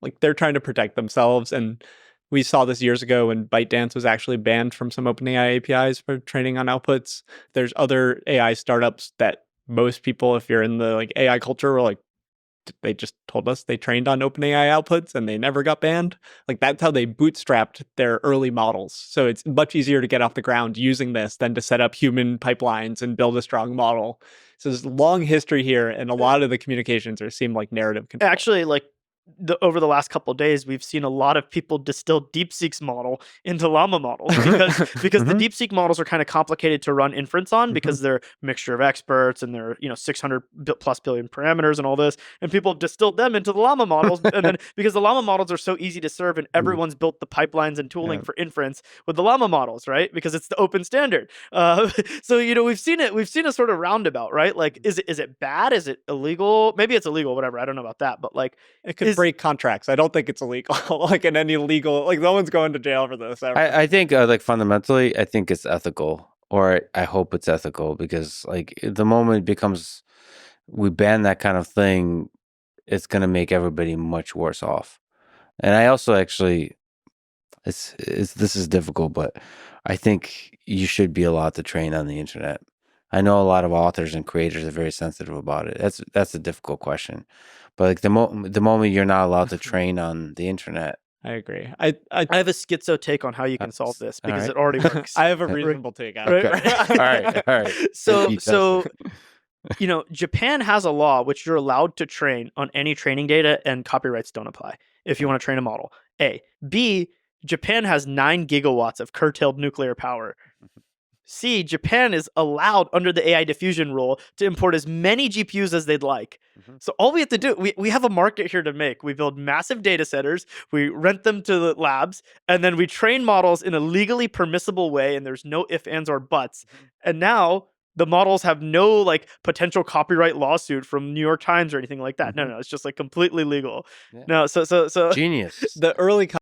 Like they're trying to protect themselves. And we saw this years ago when ByteDance was actually banned from some OpenAI APIs for training on outputs. There's other AI startups that most people, if you're in the like AI culture, were like, they just told us they trained on OpenAI outputs and they never got banned. Like that's how they bootstrapped their early models. So it's much easier to get off the ground using this than to set up human pipelines and build a strong model. So there's a long history here, and a lot of the communications seem like narrative control. Actually, like over the last couple of days, we've seen a lot of people distill DeepSeek's model into Llama models because the DeepSeek models are kind of complicated to run inference on because they're a mixture of experts and they're 600 plus billion parameters and all this, and people have distilled them into the Llama models. And then because the Llama models are so easy to serve and everyone's built the pipelines and tooling for inference with the Llama models, right? Because it's the open standard. So we've seen a sort of roundabout, right? Like, is it bad? Is it illegal? Maybe it's illegal, whatever. I don't know about that, but like it could break contracts. I don't think it's illegal. Like in any legal, like no one's going to jail for this. I think like fundamentally, I think it's ethical, or I hope it's ethical, because like the moment it becomes, we ban that kind of thing, it's going to make everybody much worse off. And I also actually, this is difficult, but I think you should be allowed to train on the internet. I know a lot of authors and creators are very sensitive about it. That's a difficult question. But like the moment you're not allowed to train on the internet. I agree. I have a schizo take on how you can solve this because it already works. I have a reasonable take on it. Okay. All right. So Japan has a law which you're allowed to train on any training data and copyrights don't apply if you want to train a model. A. B. Japan has 9 gigawatts of curtailed nuclear power. C, Japan is allowed under the AI diffusion rule to import as many GPUs as they'd like. So all we have to do, we have a market here to make. We build massive data centers, we rent them to the labs, and then we train models in a legally permissible way, and there's no ifs, ands, or buts. And now the models have no like potential copyright lawsuit from New York Times or anything like that. No, it's just like completely legal. No, so genius. The early